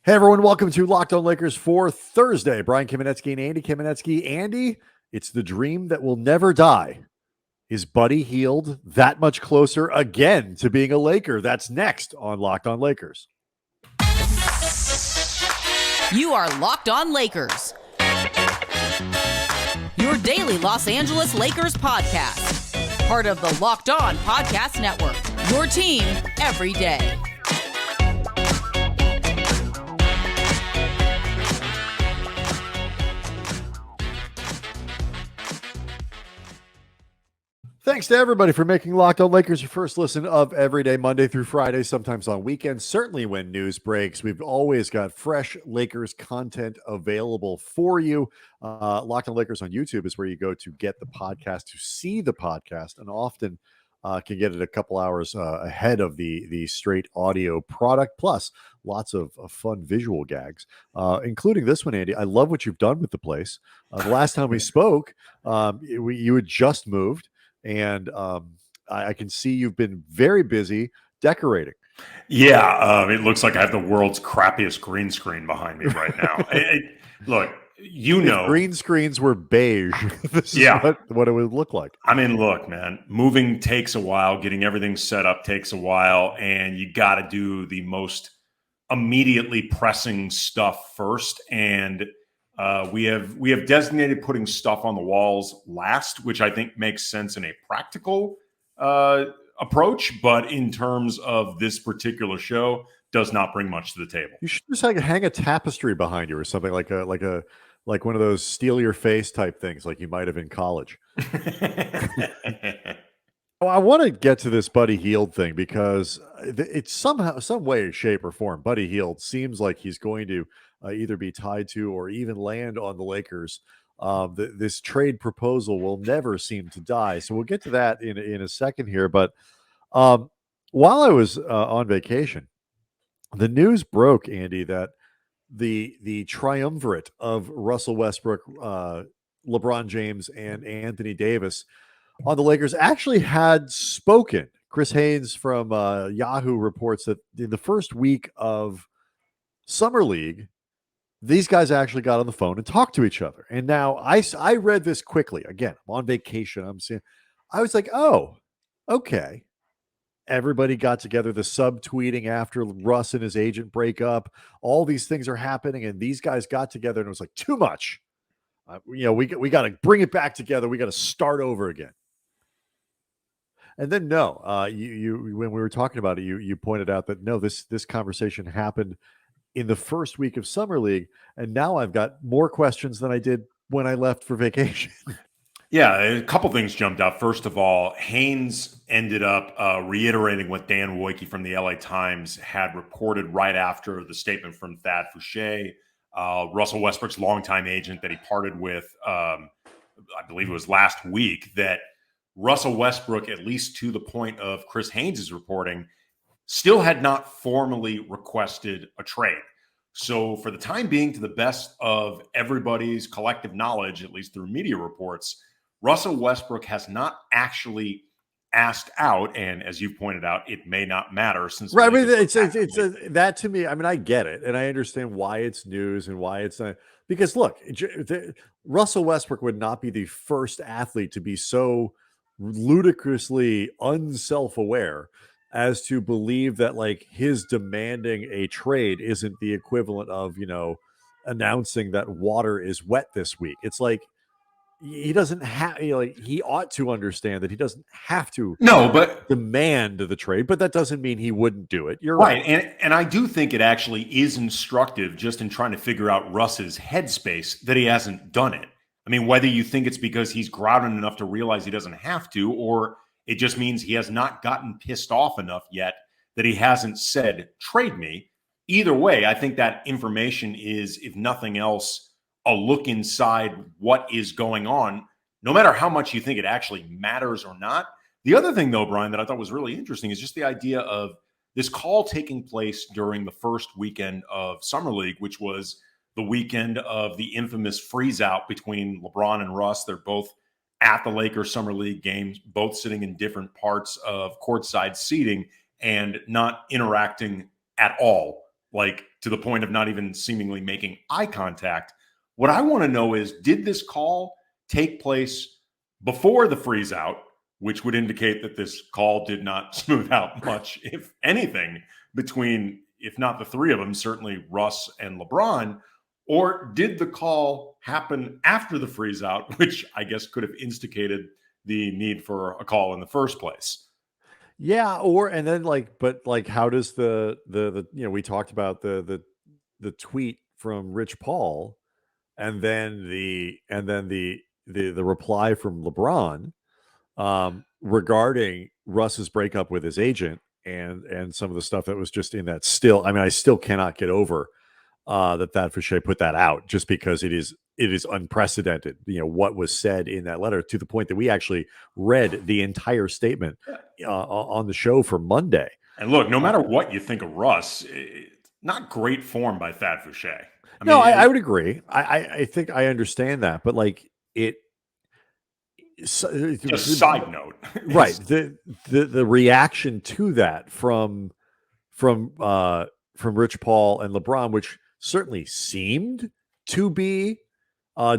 Hey, everyone. Welcome to Locked On Lakers for Thursday. Brian Kamenetsky and Andy Kamenetsky. Andy, it's the dream that will never die. Is Buddy Hield that much closer again to being a Laker? That's next on Locked On Lakers. You are Locked On Lakers, your daily Los Angeles Lakers podcast. Part of the Locked On Podcast Network, your team every day. Thanks to everybody for making Locked On Lakers your first listen of every day, Monday through Friday, sometimes on weekends, certainly when news breaks. We've always got fresh Lakers content available for you. Locked On Lakers on YouTube is where you go to get the podcast, to see the podcast, and often can get it a couple hours ahead of the straight audio product, plus lots of fun visual gags, including this one, Andy. I love what you've done with the place. The last time we spoke, you had just moved. And I can see you've been very busy decorating. Yeah, it looks like I have the world's crappiest green screen behind me right now. Look, if green screens were beige, this is what it would look like. I mean, look, man, moving takes a while. Getting everything set up takes a while. And you got to do the most immediately pressing stuff first. And we have designated putting stuff on the walls last, which I think makes sense in a practical approach, but in terms of this particular show, does not bring much to the table. You should just hang a tapestry behind you or something, like one of those steal your face type things, like you might have in college. Well, I want to get to this Buddy Hield thing because it's somehow, some way, shape, or form, Buddy Hield seems like he's going to either be tied to or even land on the Lakers. This trade proposal will never seem to die. So we'll get to that in a second here. But while I was on vacation, the news broke, Andy, that the triumvirate of Russell Westbrook, LeBron James, and Anthony Davis on the Lakers actually had spoken. Chris Haynes from Yahoo reports that in the first week of Summer League, these guys actually got on the phone and talked to each other. And now I read this quickly. Again, I'm on vacation. I was like, oh, okay. Everybody got together, the subtweeting after Russ and his agent break up. All these things are happening, and these guys got together, and it was like too much. We got to bring it back together. We got to start over again. And then you when we were talking about it, you pointed out that no, this conversation happened in the first week of Summer League, and now I've got more questions than I did when I left for vacation. Yeah, a couple things jumped out. First of all, Haynes ended up reiterating what Dan Wojcicki from the LA Times had reported right after the statement from Thad Fouché, Russell Westbrook's longtime agent that he parted with, I believe it was last week, that Russell Westbrook, at least to the point of Chris Haynes' reporting, still had not formally requested a trade. So for the time being, to the best of everybody's collective knowledge, at least through media reports, Russell Westbrook has not actually asked out. And as you pointed out, it may not matter since right. I mean, it's that to me. I mean, I get it, and I understand why it's news and why it's not. Because look, Russell Westbrook would not be the first athlete to be so ludicrously unself-aware as to believe that like his demanding a trade isn't the equivalent of, announcing that water is wet this week. It's like he doesn't have, he ought to understand that he doesn't have to demand the trade, but that doesn't mean he wouldn't do it. You're right. And I do think it actually is instructive just in trying to figure out Russ's headspace that he hasn't done it. I mean, whether you think it's because he's grounded enough to realize he doesn't have to, or it just means he has not gotten pissed off enough yet that he hasn't said, trade me. Either way, I think that information is, if nothing else, a look inside what is going on, no matter how much you think it actually matters or not. The other thing, though, Brian, that I thought was really interesting is just the idea of this call taking place during the first weekend of Summer League, which was the weekend of the infamous freeze out between LeBron and Russ. They're both at the Lakers Summer League games, both sitting in different parts of courtside seating and not interacting at all, like to the point of not even seemingly making eye contact. What I want to know is, did this call take place before the freeze out, which would indicate that this call did not smooth out much, if anything, between, if not the three of them, certainly Russ and LeBron? Or did the call happen after the freeze out, which I guess could have instigated the need for a call in the first place? Yeah, and then how does the we talked about the tweet from Rich Paul, and then the reply from LeBron regarding Russ's breakup with his agent, and some of the stuff that was just in that. Still, I mean, I still cannot get over that Fouché put that out, just because it is unprecedented, what was said in that letter, to the point that we actually read the entire statement on the show for Monday. And look, no matter what you think of Russ, not great form by Thad Fouché. I would agree. I think I understand that, but just side note, right? The reaction to that from Rich Paul and LeBron, which certainly seemed to be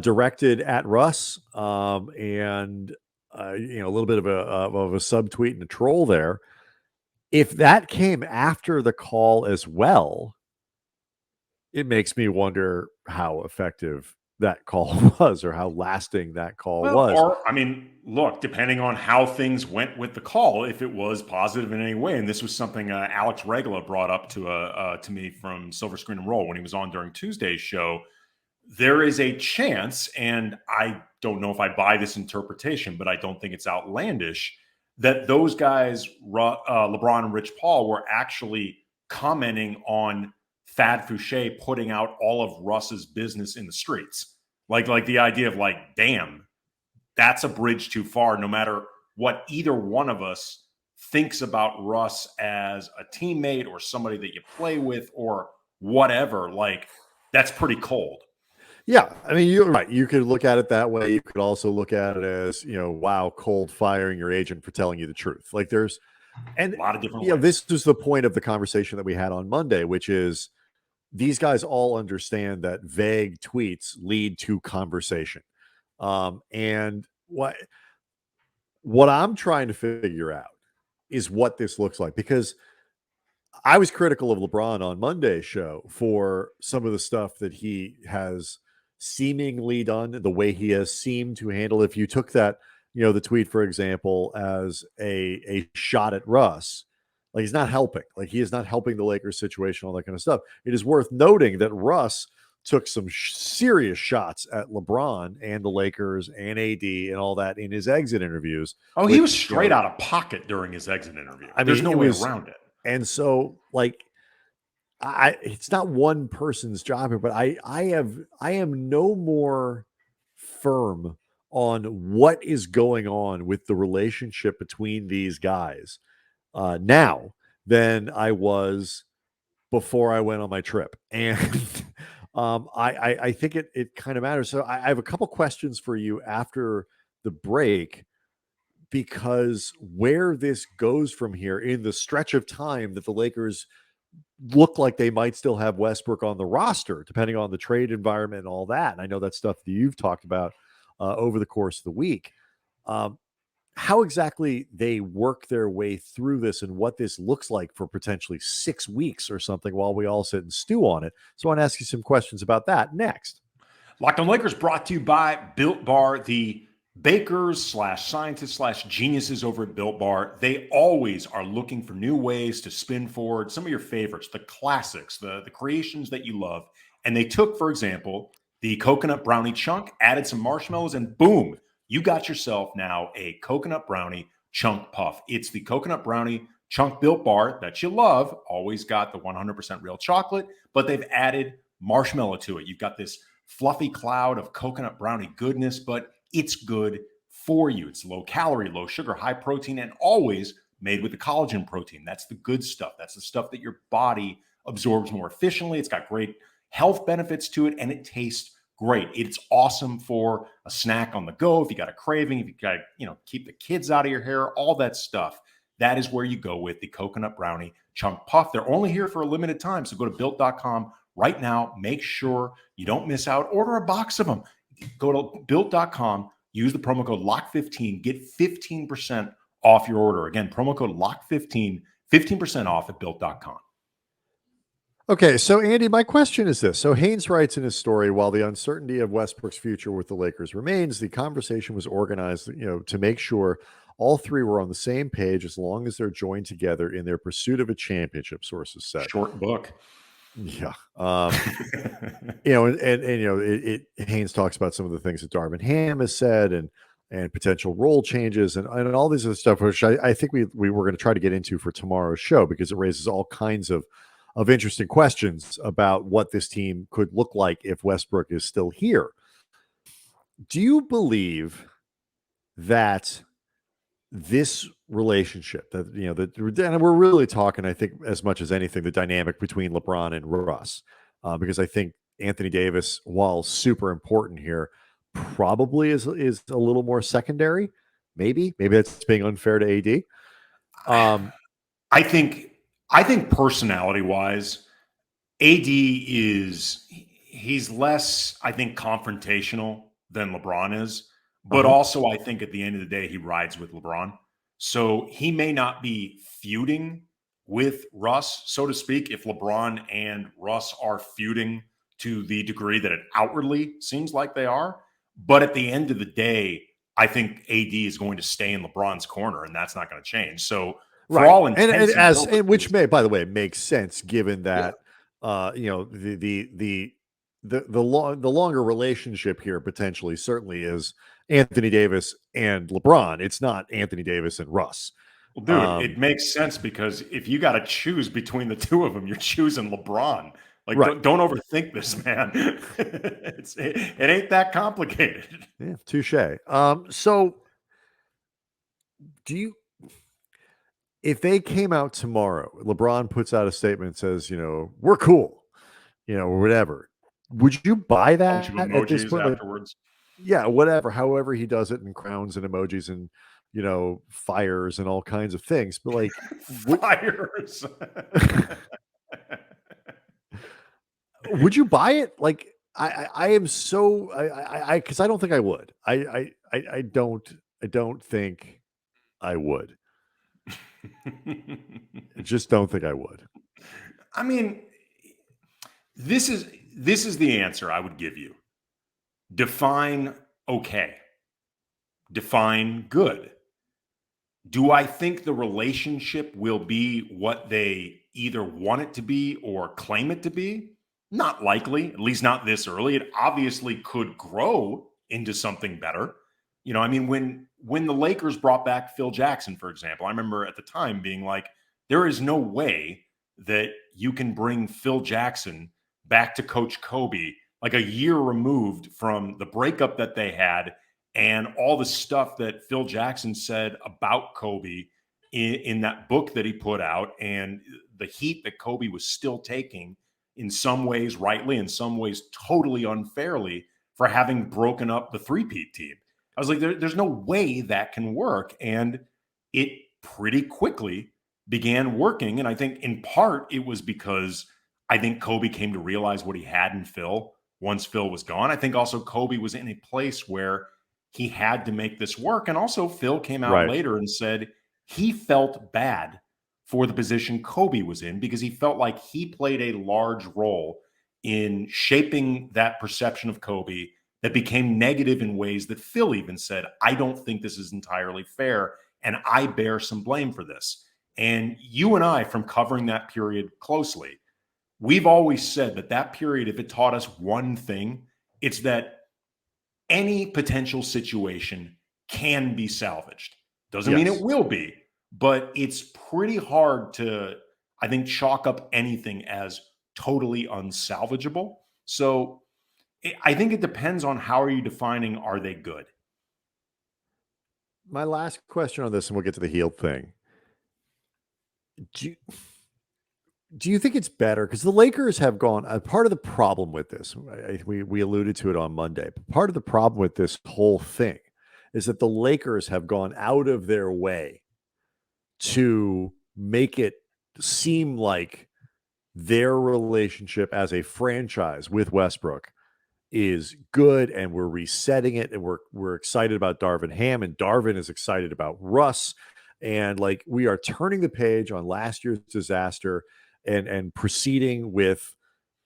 directed at Russ, and a little bit of a subtweet and a troll there. If that came after the call as well, it makes me wonder how effective that call was, or how lasting that call was. Or, look, depending on how things went with the call, if it was positive in any way, and this was something Alex Regula brought up to me from Silver Screen and Roll when he was on during Tuesday's show, there is a chance, and I don't know if I buy this interpretation, but I don't think it's outlandish, that those guys, LeBron and Rich Paul, were actually commenting on Thad Fouché putting out all of Russ's business in the streets. Like the idea of damn, that's a bridge too far, no matter what either one of us thinks about Russ as a teammate or somebody that you play with or whatever. That's pretty cold. Yeah, you're right. You could look at it that way. You could also look at it as, wow, cold firing your agent for telling you the truth. There's a lot of different ways. This was the point of the conversation that we had on Monday, which is, these guys all understand that vague tweets lead to conversation. And what I'm trying to figure out is what this looks like, because I was critical of LeBron on Monday's show for some of the stuff that he has seemingly done, the way he has seemed to handle. If you took that, the tweet, for example, as a shot at Russ, he's not helping. He is not helping the Lakers situation, all that kind of stuff. It is worth noting that Russ took some serious shots at LeBron and the Lakers and AD and all that in his exit interviews. Oh, he was straight out of pocket during his exit interview. There's no way around it. And so, it's not one person's job here, but I am no more firm on what is going on with the relationship between these guys now than I was before I went on my trip. And I think it kind of matters. So I have a couple questions for you after the break, because where this goes from here in the stretch of time that the Lakers look like they might still have Westbrook on the roster, depending on the trade environment and all that. And I know that's stuff that you've talked about over the course of the week. How exactly they work their way through this, and what this looks like for potentially 6 weeks or something while we all sit and stew on it. So I want to ask you some questions about that next. Locked On Lakers brought to you by Built Bar, the bakers / scientists / geniuses over at Built Bar. They always are looking for new ways to spin forward some of your favorites, the classics, the creations that you love. And they took, for example, the coconut brownie chunk, added some marshmallows, and boom, you got yourself now a coconut brownie chunk puff. It's the coconut brownie chunk Built Bar that you love. Always got the 100% real chocolate, but they've added marshmallow to it. You've got this fluffy cloud of coconut brownie goodness, but it's good for you. It's low calorie, low sugar, high protein, and always made with the collagen protein. That's the good stuff. That's the stuff that your body absorbs more efficiently. It's got great health benefits to it, and it tastes great. It's awesome for a snack on the go. If you got a craving, if you got to, keep the kids out of your hair, all that stuff. That is where you go with the coconut brownie chunk puff. They're only here for a limited time. So go to built.com right now. Make sure you don't miss out. Order a box of them. Go to built.com, use the promo code LOCK15, get 15% off your order. Again, promo code LOCK15, 15% off at built.com. Okay, so Andy, my question is this. So Haynes writes in his story, while the uncertainty of Westbrook's future with the Lakers remains, the conversation was organized, to make sure all three were on the same page as long as they're joined together in their pursuit of a championship, sources said. Short book. Yeah. Haynes talks about some of the things that Darvin Ham has said and potential role changes and all these other stuff, which I think we were going to try to get into for tomorrow's show because it raises all kinds of interesting questions about what this team could look like if Westbrook is still here. Do you believe that this relationship and we're really talking, I think, as much as anything, the dynamic between LeBron and Russ, because I think Anthony Davis, while super important here, probably is a little more secondary. Maybe that's being unfair to AD. I think personality wise, AD he's less, I think, confrontational than LeBron is, but also I think at the end of the day, he rides with LeBron. So he may not be feuding with Russ, so to speak, if LeBron and Russ are feuding to the degree that it outwardly seems like they are. But at the end of the day, I think AD is going to stay in LeBron's corner, and that's not going to change. So for all intents and purposes, which may, by the way, makes sense given that the longer relationship here potentially certainly is Anthony Davis and LeBron. It's not Anthony Davis and Russ. Well, dude, it makes sense because if you got to choose between the two of them, you're choosing LeBron. Like, don't overthink this, man. It ain't that complicated. Yeah, touche. So if they came out tomorrow, LeBron puts out a statement and says, we're cool, or whatever, would you buy that at this point? Afterwards? Yeah, whatever, however he does it, and crowns and emojis and, fires and all kinds of things. But like fires. Would you buy it? Like I am so because I don't think I would. I don't think I would. I just don't think I would. I mean, this is the answer I would give you. Define okay. Define good. Do I think the relationship will be what they either want it to be or claim it to be? Not likely, at least not this early. It obviously could grow into something better. I mean, when the Lakers brought back Phil Jackson, for example, I remember at the time being like, there is no way that you can bring Phil Jackson back to Coach Kobe like a year removed from the breakup that they had and all the stuff that Phil Jackson said about Kobe in that book that he put out and the heat that Kobe was still taking, in some ways rightly, in some ways totally unfairly, for having broken up the three-peat team. I was like, there's no way that can work. And it pretty quickly began working. And I think in part it was because I think Kobe came to realize what he had in Phil once Phil was gone. I think also Kobe was in a place where he had to make this work. And also Phil came out later and said he felt bad for the position Kobe was in because he felt like he played a large role in shaping that perception of Kobe that became negative in ways that Phil even said, I don't think this is entirely fair, and I bear some blame for this. And you and I, from covering that period closely, we've always said that period, if it taught us one thing, it's that any potential situation can be salvaged. Doesn't mean it will be, but it's pretty hard to, I think, chalk up anything as totally unsalvageable. So I think it depends on how are you defining, are they good? My last question on this, and we'll get to the Hield thing. Do you think it's better? Because the Lakers have gone, part of the problem with this, we alluded to it on Monday, but part of the problem with this whole thing is that the Lakers have gone out of their way to make it seem like their relationship as a franchise with Westbrook is good, and we're resetting it, and we're excited about Darvin Ham, and Darvin is excited about Russ, and like we are turning the page on last year's disaster and proceeding with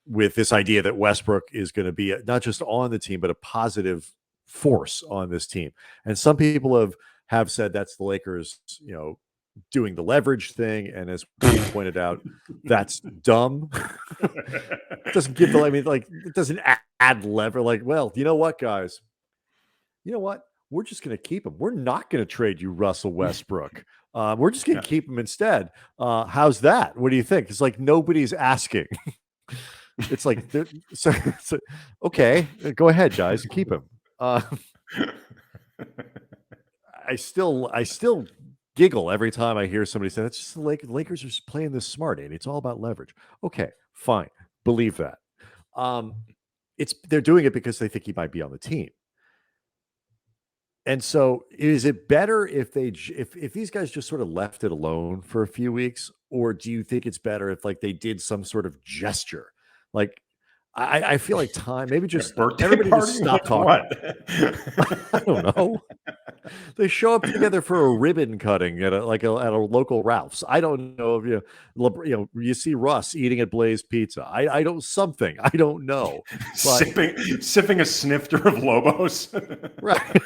this idea that Westbrook is going to be not just on the team but a positive force on this team. And some people have said that's the Lakers, doing the leverage thing, and as we pointed out, that's dumb. It doesn't give the, I mean, like, it doesn't add lever. Like, well, you know what, guys? You know what? We're just going to keep him. We're not going to trade you Russell Westbrook. We're just going to keep him instead. How's that? What do you think? It's like nobody's asking. It's like, so, okay, go ahead, guys, keep him. I still giggle every time I hear somebody say that's just the Lakers are just playing this smart, and it's all about leverage. Okay, fine, believe that. They're doing it because they think he might be on the team. And so, is it better if if these guys just sort of left it alone for a few weeks, or do you think it's better if like they did some sort of gesture? Like, I feel like maybe just everybody just stop talking. I don't know. They show up together for a ribbon cutting at a local Ralph's. I don't know if you see Russ eating at Blaze Pizza. I don't know. But, sipping a snifter of Lobos. Right.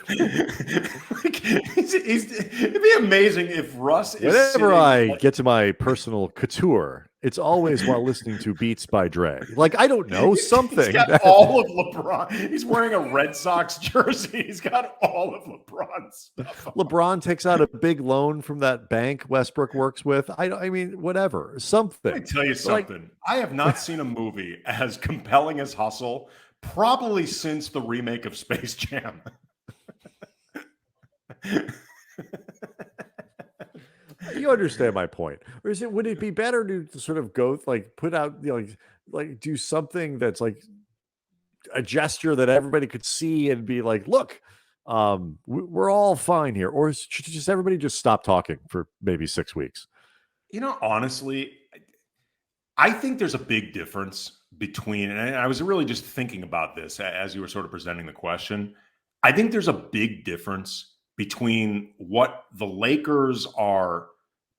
It'd be amazing if Russ is whenever I get to my personal couture, it's always while listening to Beats by Dre. Like, I don't know, something. He's got all of LeBron. He's wearing a Red Sox jersey. He's got all of LeBron's stuff on. LeBron takes out a big loan from that bank Westbrook works with. I mean, whatever, something. Let me tell you something. I have not seen a movie as compelling as Hustle probably since the remake of Space Jam. You understand my point. Or would it be better to sort of go like put out, like do something that's like a gesture that everybody could see and be like, look, we're all fine here? Or should just everybody just stop talking for maybe 6 weeks? Honestly, I think there's a big difference between, and I was really just thinking about this as you were sort of presenting the question. I think there's a big difference between what the Lakers are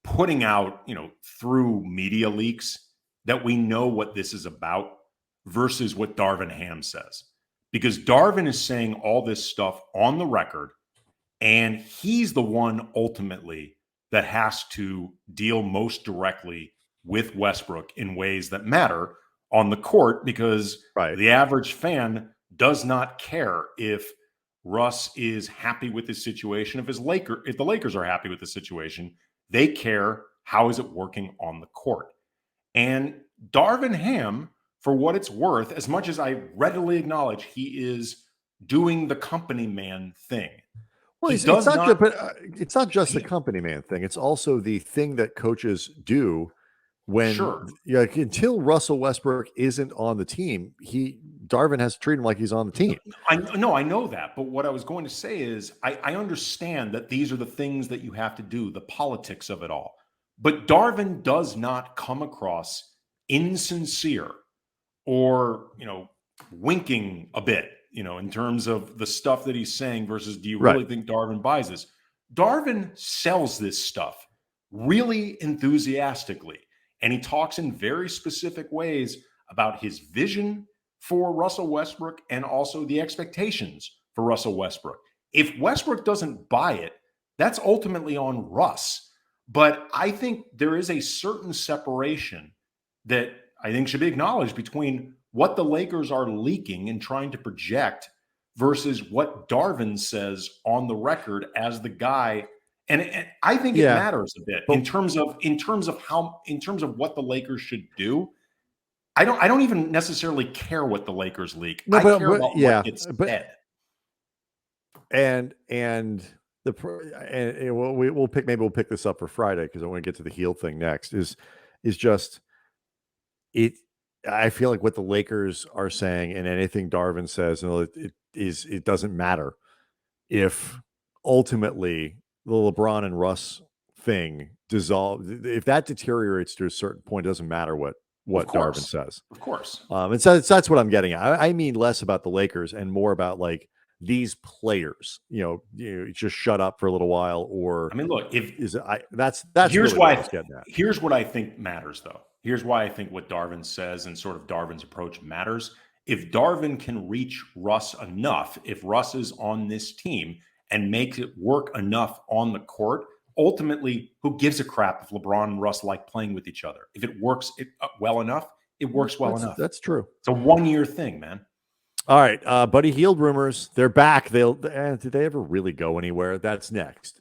putting out, through media leaks that we know what this is about versus what Darvin Ham says. Because Darvin is saying all this stuff on the record, and he's the one ultimately that has to deal most directly with Westbrook in ways that matter on the court, because the average fan does not care if Russ is happy with his situation. If the Lakers are happy with the situation, they care how is it working on the court. And Darvin Ham, for what it's worth, as much as I readily acknowledge he is doing the company man thing. Well, it's not just the company man thing. It's also the thing that coaches do when until Russell Westbrook isn't on the team, Darvin has to treat him like he's on the team. I know that. But what I was going to say is I understand that these are the things that you have to do, the politics of it all. But Darvin does not come across insincere or, winking a bit, in terms of the stuff that he's saying versus do you really think Darvin buys this? Darvin sells this stuff really enthusiastically. And he talks in very specific ways about his vision for Russell Westbrook and also the expectations for Russell Westbrook. If Westbrook doesn't buy it, that's ultimately on Russ. But I think there is a certain separation that I think should be acknowledged between what the Lakers are leaking and trying to project versus what Darvin says on the record as the guy. And I think it matters a bit in terms of what the Lakers should do. I don't even necessarily care what the Lakers leak. I care about what gets said. We'll pick this up for Friday because I want to get to the Hield thing next. Is just it. I feel like what the Lakers are saying and anything Darvin says, it doesn't matter if ultimately the LeBron and Russ thing dissolve. If that deteriorates to a certain point, it doesn't matter what what Darvin says. Of course. And so that's what I'm getting at. I mean less about the Lakers and more about like these players, just shut up for a little while, or I mean, look, that's here's really why what I was getting at. Here's what I think matters, though. Here's why I think what Darvin says and sort of Darvin's approach matters. If Darvin can reach Russ enough, if Russ is on this team and makes it work enough on the court, ultimately, who gives a crap if LeBron and Russ like playing with each other? If it works well enough, it works well enough. That's true. It's a 1-year thing, man. All right, Buddy Hield rumors. They're back. Did they ever really go anywhere? That's next.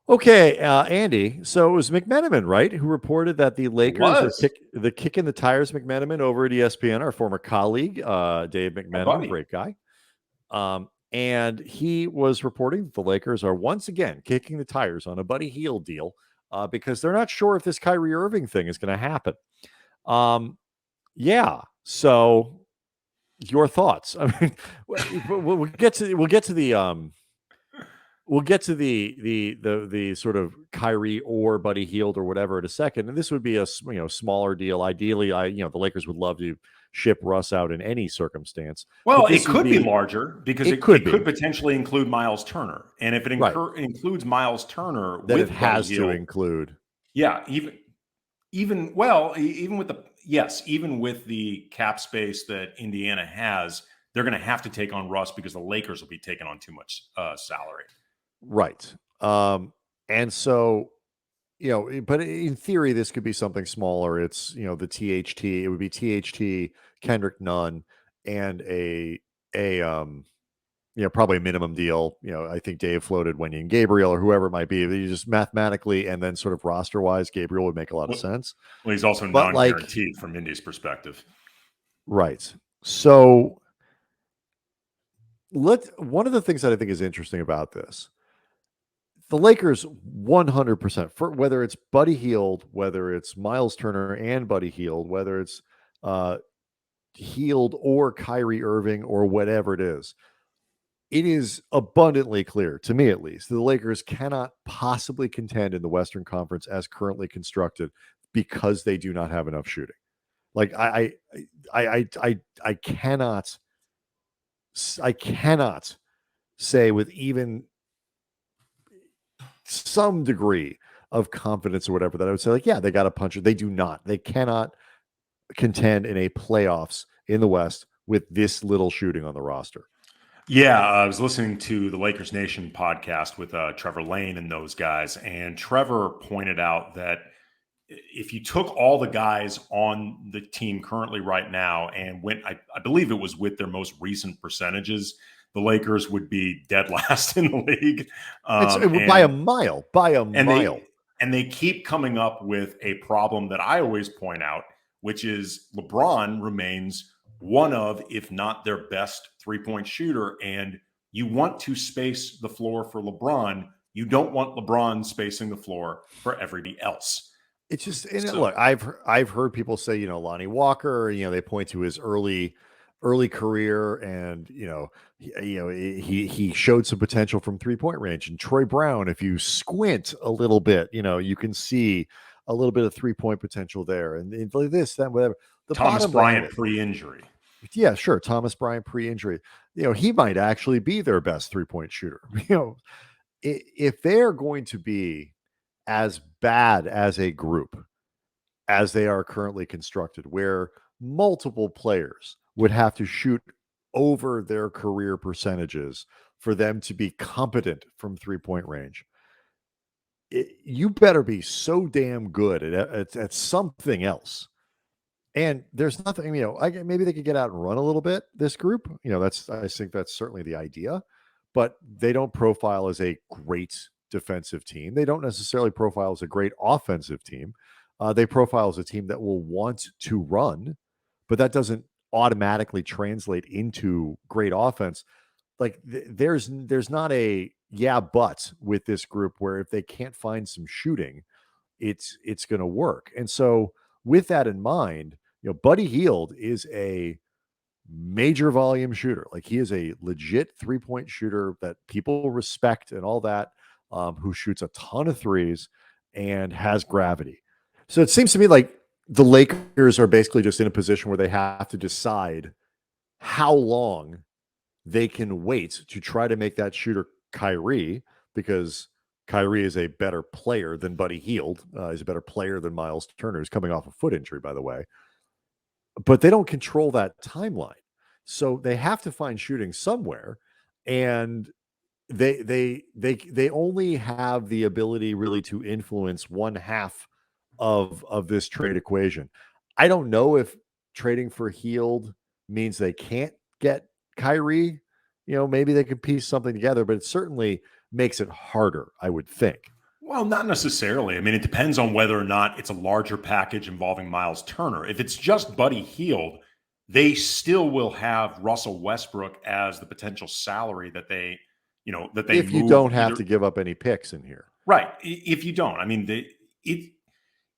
Okay, Andy. So it was McMenamin, right, who reported that the Lakers are kicking the tires. McMenamin over at ESPN, our former colleague, Dave McMenamin, great guy. And he was reporting that the Lakers are once again kicking the tires on a Buddy Hield deal because they're not sure if this Kyrie Irving thing is going to happen. Yeah. So, your thoughts? I mean, we'll get to the sort of Kyrie or Buddy Hield or whatever in a second, and this would be a smaller deal. Ideally, the Lakers would love to ship Russ out in any circumstance. Well, it could be larger because it could potentially include Miles Turner, and if it includes Miles Turner, then it has to include. Yeah, even with the cap space that Indiana has, they're going to have to take on Russ because the Lakers will be taking on too much salary. Right. And so, but in theory, this could be something smaller. It's, the THT, it would be THT, Kendrick Nunn, and probably a minimum deal. I think Dave floated Wendy and Gabriel or whoever it might be. You just mathematically and then sort of roster wise, Gabriel would make a lot of sense. Well, he's also non-guaranteed from Indy's perspective. Right. So one of the things that I think is interesting about this, the Lakers 100%, for whether it's Buddy Hield, whether it's Miles Turner and Buddy Hield, whether it's Hield or Kyrie Irving or whatever it is abundantly clear, to me at least, that the Lakers cannot possibly contend in the Western Conference as currently constructed because they do not have enough shooting. Like I cannot say with even some degree of confidence or whatever that I would say, like, yeah, they got to punch it. They do not. They cannot contend in a playoffs in the West with this little shooting on the roster. Yeah, I was listening to the Lakers Nation podcast with Trevor Lane and those guys, and Trevor pointed out that if you took all the guys on the team currently right now and went, I believe it was with their most recent percentages, the Lakers would be dead last in the league. By a mile. And they keep coming up with a problem that I always point out, which is LeBron remains one of, if not their best three-point shooter. And you want to space the floor for LeBron. You don't want LeBron spacing the floor for everybody else. It's just, look, I've heard people say, Lonnie Walker, they point to his early career, and he showed some potential from 3-point range. And Troy Brown, if you squint a little bit, you can see a little bit of 3-point potential there. And this, that, whatever. Thomas Bryant pre-injury. Yeah, sure. Thomas Bryant pre-injury. He might actually be their best 3-point shooter. If they're going to be as bad as a group as they are currently constructed, where multiple players would have to shoot over their career percentages for them to be competent from 3-point range, you better be so damn good at something else. And there's nothing, maybe they could get out and run a little bit, this group. I think that's certainly the idea, but they don't profile as a great defensive team. They don't necessarily profile as a great offensive team. They profile as a team that will want to run, but that doesn't automatically translate into great offense. Like there's not a but with this group where if they can't find some shooting, it's going to work. And so with that in mind, Buddy Hield is a major volume shooter. Like he is a legit 3-point shooter that people respect and all that, who shoots a ton of threes. and has gravity. So it seems to me like the Lakers are basically just in a position where they have to decide how long they can wait to try to make that shooter Kyrie, because Kyrie is a better player than Buddy Hield. He's a better player than Miles Turner, who's coming off a foot injury, by the way. But they don't control that timeline. So they have to find shooting somewhere. And they only have the ability really to influence one half of this trade equation. I don't know if trading for Hield means they can't get Kyrie. Maybe they could piece something together, but it certainly makes it harder, I would think. Well, not necessarily. I mean, it depends on whether or not it's a larger package involving Miles Turner. If it's just Buddy Hield, they still will have Russell Westbrook as the potential salary that they if you don't have to give up any picks in here. Right. If you don't, I mean,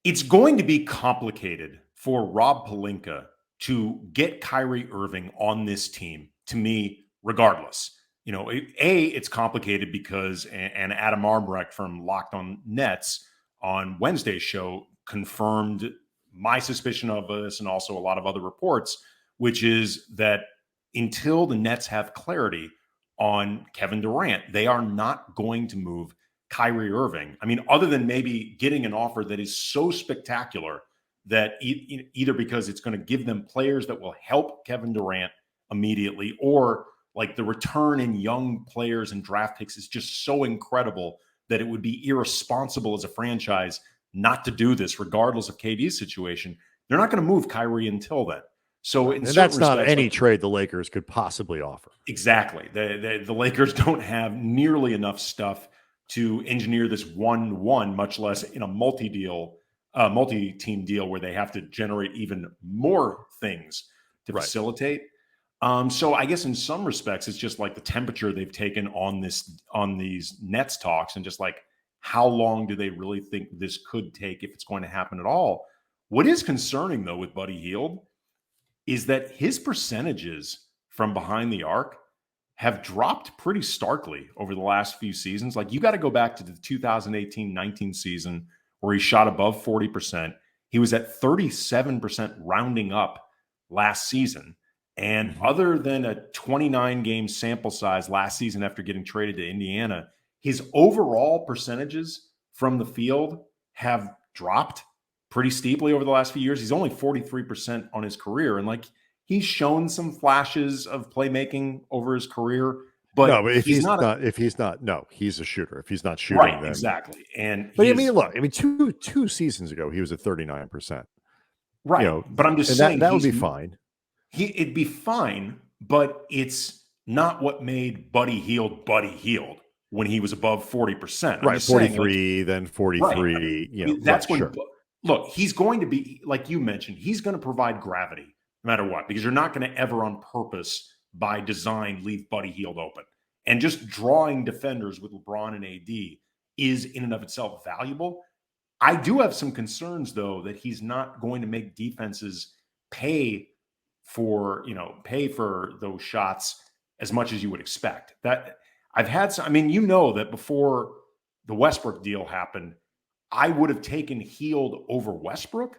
it's going to be complicated for Rob Pelinka to get Kyrie Irving on this team, to me, regardless. It's complicated because, and Adam Armbrecht from Locked On Nets on Wednesday's show confirmed my suspicion of this and also a lot of other reports, which is that until the Nets have clarity on Kevin Durant, they are not going to move Kyrie Irving. I mean, other than maybe getting an offer that is so spectacular that either because it's going to give them players that will help Kevin Durant immediately, or like the return in young players and draft picks is just so incredible that it would be irresponsible as a franchise not to do this, regardless of KD's situation. They're not going to move Kyrie until then. So that's not any trade the Lakers could possibly offer. Exactly. The Lakers don't have nearly enough stuff to engineer this 1-1, much less in a multi-team deal where they have to generate even more things to facilitate. So I guess in some respects, it's just like the temperature they've taken on these Nets talks, and just like how long do they really think this could take if it's going to happen at all. What is concerning, though, with Buddy Hield is that his percentages from behind the arc have dropped pretty starkly over the last few seasons. Like, you got to go back to the 2018-19 season where he shot above 40%. He was at 37% rounding up last season. And other than a 29-game sample size last season after getting traded to Indiana, his overall percentages from the field have dropped pretty steeply over the last few years. He's only 43% on his career. And like, he's shown some flashes of playmaking over his career, but he's a shooter. If he's not shooting, right, then exactly. But two seasons ago, he was at 39%. Right. But I'm just saying that would be fine. It'd be fine, but it's not what made Buddy Hield when he was above 40%. Right, 43, then 43. Right. That's when. Sure. Look, he's going to be, like you mentioned, he's going to provide gravity no matter what, because you're not going to ever on purpose by design leave Buddy Hield open. And just drawing defenders with LeBron and AD is in and of itself valuable. I do have some concerns, though, that he's not going to make defenses pay for those shots as much as you would expect. That I've had some, that before the Westbrook deal happened, I would have taken Hield over Westbrook,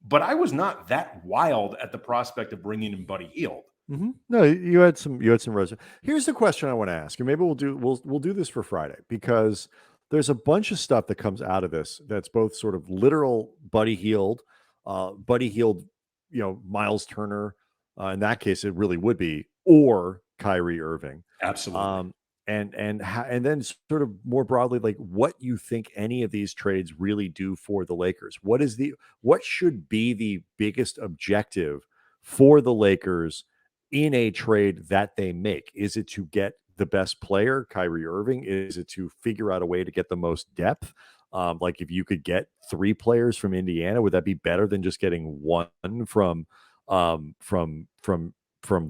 but I was not that wild at the prospect of bringing in Buddy Hield. Mm-hmm. No, you had some resume. Here's the question I want to ask, and maybe we'll do this for Friday, because there's a bunch of stuff that comes out of this that's both sort of literal Buddy Hield, Miles Turner. In that case, it really would be, or Kyrie Irving. Absolutely. And then sort of more broadly, like what you think any of these trades really do for the Lakers. What should be the biggest objective for the Lakers in a trade that they make? Is it to get the best player, Kyrie Irving? Is it to figure out a way to get the most depth? Like if you could get 3 players from Indiana, would that be better than just getting one from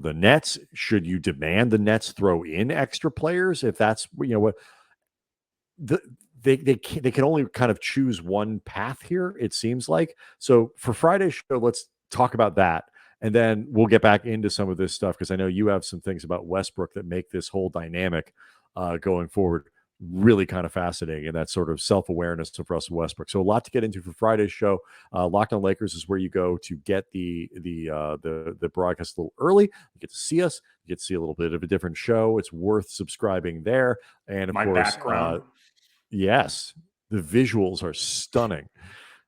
the Nets? Should you demand the Nets throw in extra players? If that's what they can only kind of choose one path here, it seems like. So for Friday's show, let's talk about that, and then we'll get back into some of this stuff, because I know you have some things about Westbrook that make this whole dynamic going forward really kind of fascinating, and that sort of self-awareness of Russell Westbrook. So a lot to get into for Friday's show. Locked On Lakers is where you go to get the broadcast a little early. You get to see us. You get to see a little bit of a different show. It's worth subscribing there. And of My course, background. yes, the visuals are stunning.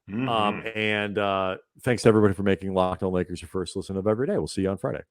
Mhm. And thanks to everybody for making Locked On Lakers your first listen of every day. We'll see you on Friday.